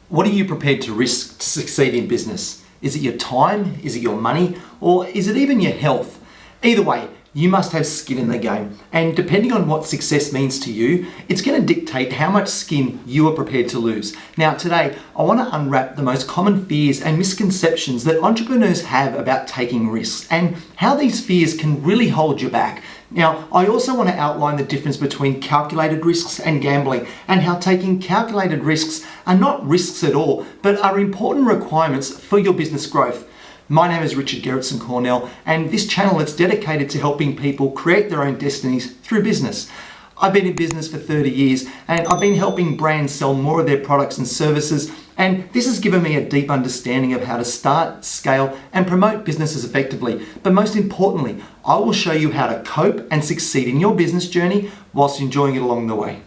What are you prepared to risk to succeed in business? Is it your time? Is it your money? Or is it even your health? Either way, you must have skin in the game. And depending on what success means to you, it's going to dictate how much skin you are prepared to lose. Now today, I want to unwrap the most common fears and misconceptions that entrepreneurs have about taking risks and how these fears can really hold you back. Now, I also want to outline the difference between calculated risks and gambling and how taking calculated risks are not risks at all, but are important requirements for your business growth. My name is G-Cornell, and this channel is dedicated to helping people create their own destinies through business. I've been in business for 30 years and I've been helping brands sell more of their products and services, and this has given me a deep understanding of how to start, scale and promote businesses effectively. But most importantly, I will show you how to cope and succeed in your business journey whilst enjoying it along the way.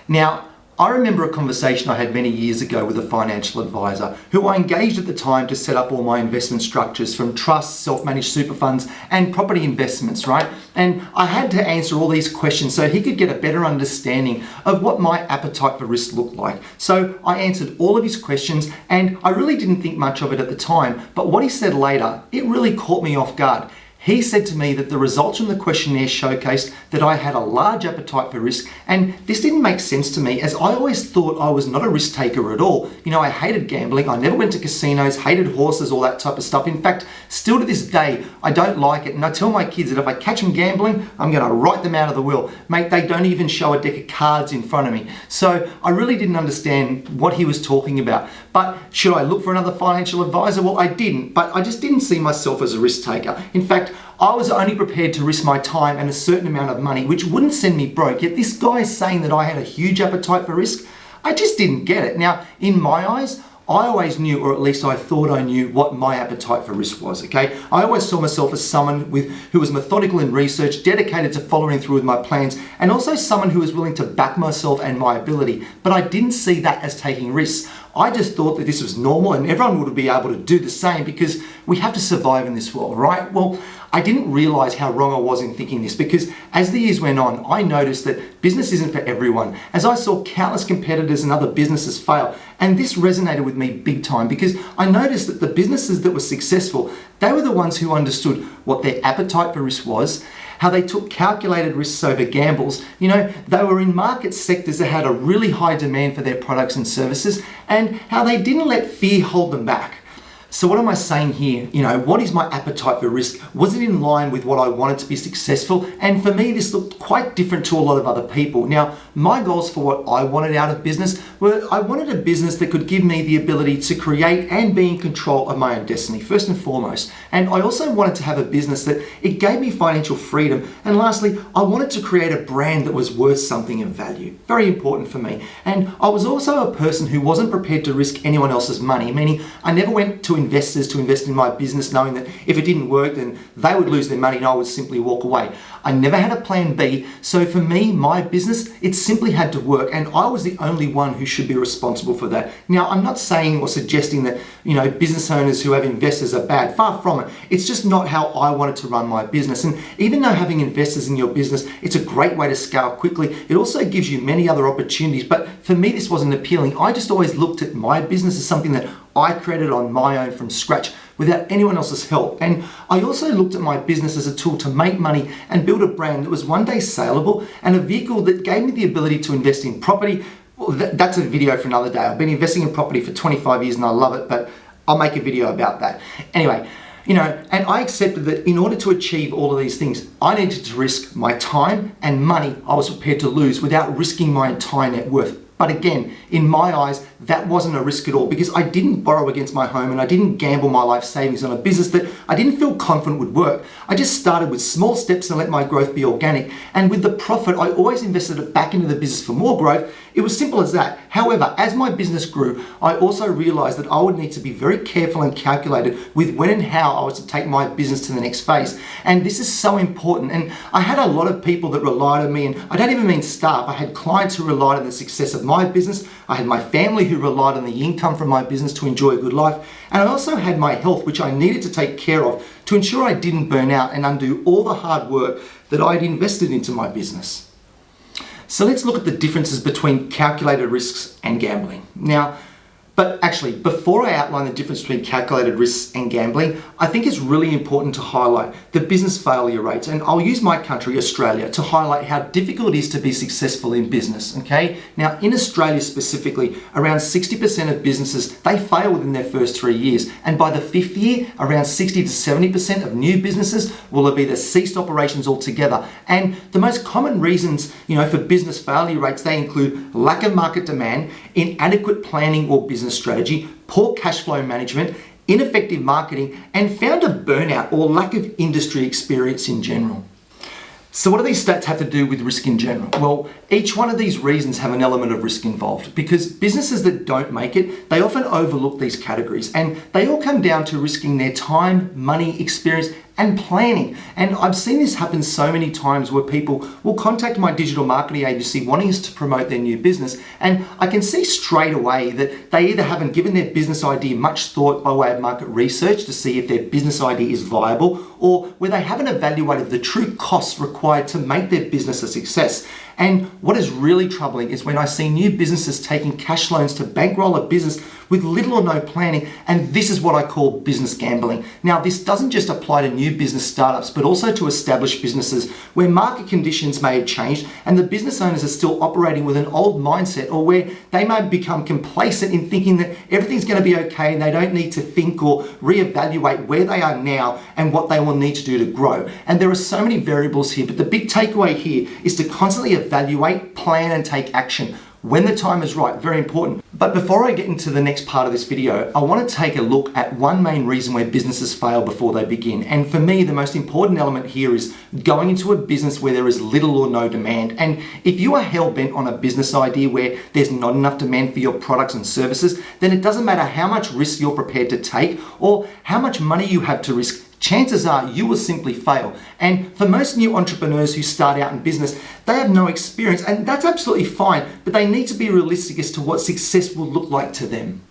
Now, I remember a conversation I had many years ago with a financial advisor who I engaged at the time to set up all my investment structures, from trusts, self-managed super funds and property investments, right? And I had to answer all these questions so he could get a better understanding of what my appetite for risk looked like. So I answered all of his questions and I really didn't think much of it at the time, but what he said later, it really caught me off guard. He said to me that the results from the questionnaire showcased that I had a large appetite for risk, and this didn't make sense to me as I always thought I was not a risk taker at all. You know, I hated gambling, I never went to casinos, hated horses, all that type of stuff. In fact, still to this day, I don't like it, and I tell my kids that if I catch them gambling, I'm going to write them out of the will. Mate, they don't even show a deck of cards in front of me. So I really didn't understand what he was talking about. But should I look for another financial advisor? Well, I didn't, but I just didn't see myself as a risk taker. In fact, I was only prepared to risk my time and a certain amount of money, which wouldn't send me broke. Yet this guy is saying that I had a huge appetite for risk. I just didn't get it. Now, in my eyes, I always knew, or at least I thought I knew, what my appetite for risk was, okay? I always saw myself as someone who was methodical in research, dedicated to following through with my plans, and also someone who was willing to back myself and my ability. But I didn't see that as taking risks. I just thought that this was normal and everyone would be able to do the same because we have to survive in this world, right? Well, I didn't realize how wrong I was in thinking this, because as the years went on, I noticed that business isn't for everyone, as I saw countless competitors and other businesses fail. And this resonated with me big time, because I noticed that the businesses that were successful, they were the ones who understood what their appetite for risk was, how they took calculated risks over gambles. You know, they were in market sectors that had a really high demand for their products and services, and how they didn't let fear hold them back. So what am I saying here? You know, what is my appetite for risk? Was it in line with what I wanted to be successful? And for me, this looked quite different to a lot of other people. Now, my goals for what I wanted out of business were, I wanted a business that could give me the ability to create and be in control of my own destiny, first and foremost. And I also wanted to have a business that it gave me financial freedom. And lastly, I wanted to create a brand that was worth something of value. Very important for me. And I was also a person who wasn't prepared to risk anyone else's money, meaning I never went to investors to invest in my business knowing that if it didn't work then they would lose their money and I would simply walk away. I never had a plan B, so for me, my business, it simply had to work, and I was the only one who should be responsible for that. Now, I'm not saying or suggesting that, you know, business owners who have investors are bad, far from it. It's just not how I wanted to run my business. And even though having investors in your business, it's a great way to scale quickly, it also gives you many other opportunities. But for me, this wasn't appealing. I just always looked at my business as something that I created on my own from scratch without anyone else's help. And I also looked at my business as a tool to make money and build a brand that was one day saleable, and a vehicle that gave me the ability to invest in property. Well, that's a video for another day. I've been investing in property for 25 years and I love it, but I'll make a video about that. Anyway, you know, and I accepted that in order to achieve all of these things, I needed to risk my time and money I was prepared to lose without risking my entire net worth. But again, in my eyes, that wasn't a risk at all, because I didn't borrow against my home and I didn't gamble my life savings on a business that I didn't feel confident would work. I just started with small steps and let my growth be organic. And with the profit, I always invested it back into the business for more growth. It was simple as that. However, as my business grew, I also realized that I would need to be very careful and calculated with when and how I was to take my business to the next phase. And this is so important. And I had a lot of people that relied on me, and I don't even mean staff. I had clients who relied on the success of my business. I had my family who relied on the income from my business to enjoy a good life. And I also had my health, which I needed to take care of to ensure I didn't burn out and undo all the hard work that I'd invested into my business. So let's look at the differences between calculated risks and gambling. Now, But actually, before I outline the difference between calculated risks and gambling, I think it's really important to highlight the business failure rates. And I'll use my country, Australia, to highlight how difficult it is to be successful in business, okay? Now, in Australia specifically, around 60% of businesses, they fail within their first 3 years. And by the 5th year, around 60 to 70% of new businesses will have either ceased operations altogether. And the most common reasons, for business failure rates, they include lack of market demand, inadequate planning or business strategy, poor cash flow management, ineffective marketing, and founder burnout or lack of industry experience in general. So what do these stats have to do with risk in general? Well, each one of these reasons have an element of risk involved because businesses that don't make it, they often overlook these categories and they all come down to risking their time, money, experience, and planning. And I've seen this happen so many times where people will contact my digital marketing agency wanting us to promote their new business. And I can see straight away that they either haven't given their business idea much thought by way of market research to see if their business idea is viable, or where they haven't evaluated the true costs required to make their business a success. And what is really troubling is when I see new businesses taking cash loans to bankroll a business with little or no planning, and this is what I call business gambling. Now, this doesn't just apply to new business startups, but also to established businesses where market conditions may have changed and the business owners are still operating with an old mindset, or where they may become complacent in thinking that everything's going to be okay and they don't need to think or reevaluate where they are now and what they will need to do to grow. And there are so many variables here, but the big takeaway here is to constantly evaluate, plan, and take action when the time is right. Very important. But before I get into the next part of this video, I want to take a look at one main reason where businesses fail before they begin. And for me, the most important element here is going into a business where there is little or no demand. And if you are hell-bent on a business idea where there's not enough demand for your products and services, then it doesn't matter how much risk you're prepared to take or how much money you have to risk. Chances are you will simply fail. And for most new entrepreneurs who start out in business, they have no experience, and that's absolutely fine, but they need to be realistic as to what success will look like to them.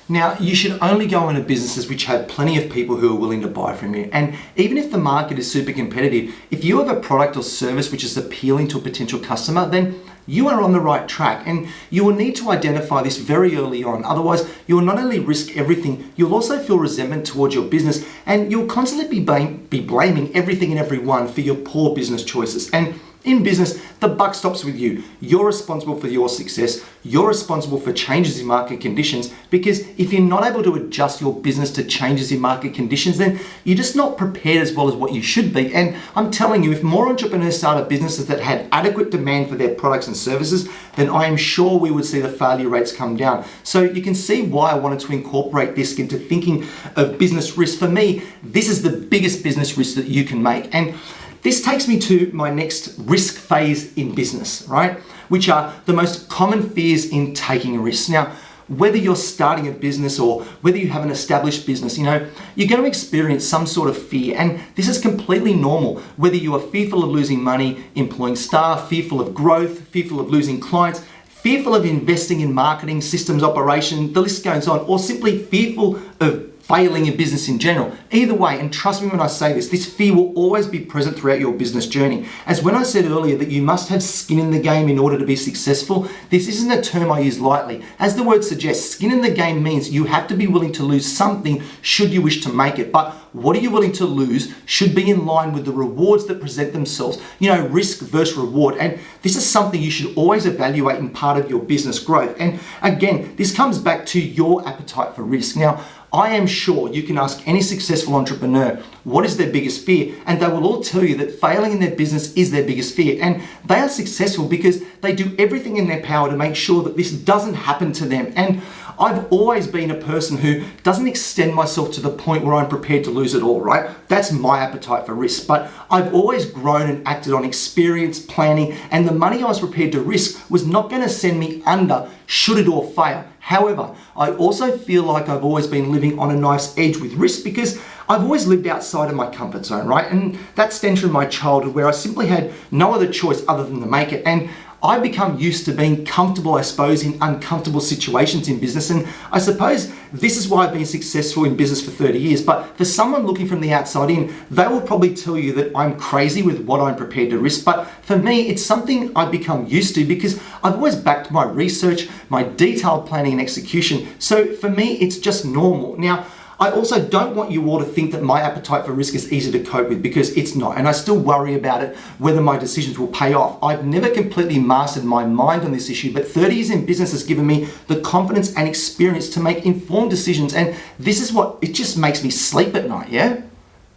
Now, you should only go into businesses which have plenty of people who are willing to buy from you. And even if the market is super competitive, if you have a product or service which is appealing to a potential customer, then you are on the right track, and you will need to identify this very early on. Otherwise, you will not only risk everything, you'll also feel resentment towards your business, and you'll constantly be blaming everything and everyone for your poor business choices. And in business, the buck stops with you. You're responsible for your success. You're responsible for changes in market conditions, because if you're not able to adjust your business to changes in market conditions, then you're just not prepared as well as what you should be. And I'm telling you, if more entrepreneurs started businesses that had adequate demand for their products and services, then I am sure we would see the failure rates come down. So you can see why I wanted to incorporate this into thinking of business risk. For me, this is the biggest business risk that you can make. And this takes me to my next risk phase in business, right? Which are the most common fears in taking a risk. Now, whether you're starting a business or whether you have an established business, you're going to experience some sort of fear. And this is completely normal. Whether you are fearful of losing money, employing staff, fearful of growth, fearful of losing clients, fearful of investing in marketing, systems, operation, the list goes on, or simply fearful of failing in business in general. Either way, and trust me when I say this fear will always be present throughout your business journey. As when I said earlier that you must have skin in the game in order to be successful, this isn't a term I use lightly. As the word suggests, skin in the game means you have to be willing to lose something should you wish to make it. But what are you willing to lose should be in line with the rewards that present themselves. Risk versus reward. And this is something you should always evaluate in part of your business growth. And again, this comes back to your appetite for risk. Now, I am sure you can ask any successful entrepreneur what is their biggest fear, and they will all tell you that failing in their business is their biggest fear. And they are successful because they do everything in their power to make sure that this doesn't happen to them. And I've always been a person who doesn't extend myself to the point where I'm prepared to lose it all, right? That's my appetite for risk. But I've always grown and acted on experience, planning, and the money I was prepared to risk was not going to send me under should it all fail. However, I also feel like I've always been living on a knife's edge with risk because I've always lived outside of my comfort zone, right? And that stems from my childhood where I simply had no other choice other than to make it. And I've become used to being comfortable, I suppose, in uncomfortable situations in business. And I suppose this is why I've been successful in business for 30 years. But for someone looking from the outside in, they will probably tell you that I'm crazy with what I'm prepared to risk. But for me, it's something I've become used to because I've always backed my research, my detailed planning and execution. So for me, it's just normal. Now, I also don't want you all to think that my appetite for risk is easy to cope with, because it's not, and I still worry about it, whether my decisions will pay off. I've never completely mastered my mind on this issue, but 30 years in business has given me the confidence and experience to make informed decisions, and this is what, it just makes me sleep at night, yeah?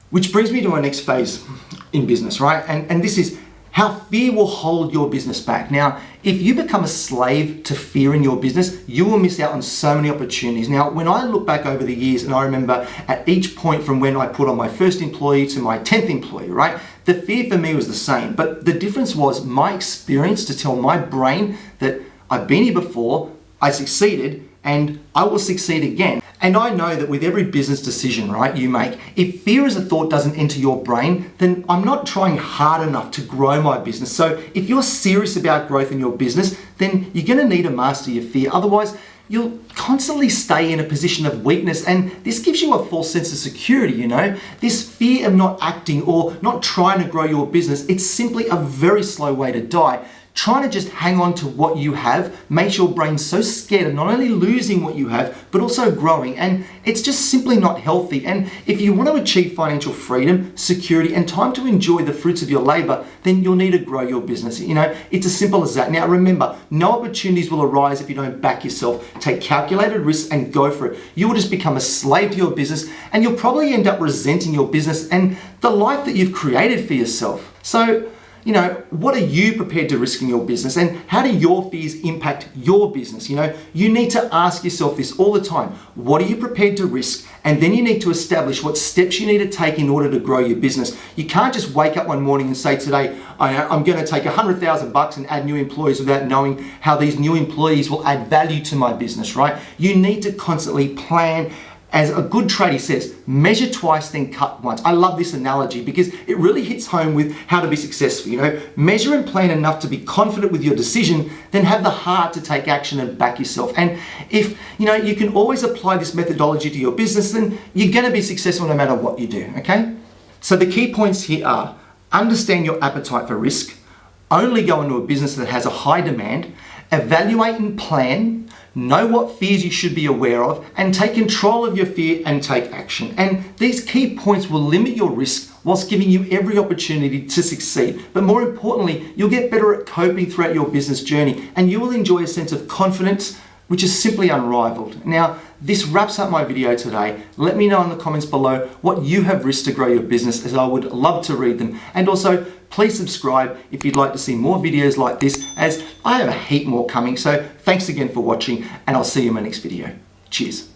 Which brings me to our next phase in business, right? And this is how fear will hold your business back. Now, if you become a slave to fear in your business, you will miss out on so many opportunities. Now, when I look back over the years, and I remember at each point from when I put on my first employee to my 10th employee, right? The fear for me was the same, but the difference was my experience to tell my brain that I've been here before, I succeeded, and I will succeed again. And I know that with every business decision, right, you make, if fear as a thought doesn't enter your brain, then I'm not trying hard enough to grow my business. So if you're serious about growth in your business, then you're gonna need to master your fear. Otherwise, you'll constantly stay in a position of weakness, and this gives you a false sense of security, you know? This fear of not acting or not trying to grow your business, it's simply a very slow way to die. Trying to just hang on to what you have makes your brain so scared of not only losing what you have, but also growing. And it's just simply not healthy. And if you want to achieve financial freedom, security, and time to enjoy the fruits of your labor, then you'll need to grow your business. You know, it's as simple as that. Now remember, no opportunities will arise if you don't back yourself. Take calculated risks and go for it. You will just become a slave to your business, and you'll probably end up resenting your business and the life that you've created for yourself. So, you know, what are you prepared to risk in your business, and how do your fears impact your business? You know, you need to ask yourself this all the time. What are you prepared to risk? And then you need to establish what steps you need to take in order to grow your business. You can't just wake up one morning and say, today, I'm going to take $100,000 and add new employees without knowing how these new employees will add value to my business, right? You need to constantly plan. As a good tradie says, measure twice, then cut once. I love this analogy because it really hits home with how to be successful. You know, measure and plan enough to be confident with your decision, then have the heart to take action and back yourself. And if, you know, you can always apply this methodology to your business, then you're gonna be successful no matter what you do, okay? So the key points here are: understand your appetite for risk, only go into a business that has a high demand, evaluate and plan, know what fears you should be aware of, and take control of your fear and take action. And these key points will limit your risk whilst giving you every opportunity to succeed. But more importantly, you'll get better at coping throughout your business journey, and you will enjoy a sense of confidence which is simply unrivaled. Now, this wraps up my video today. Let me know in the comments below what you have risked to grow your business, as I would love to read them. And also, please subscribe if you'd like to see more videos like this, as I have a heap more coming. So thanks again for watching, and I'll see you in my next video. Cheers.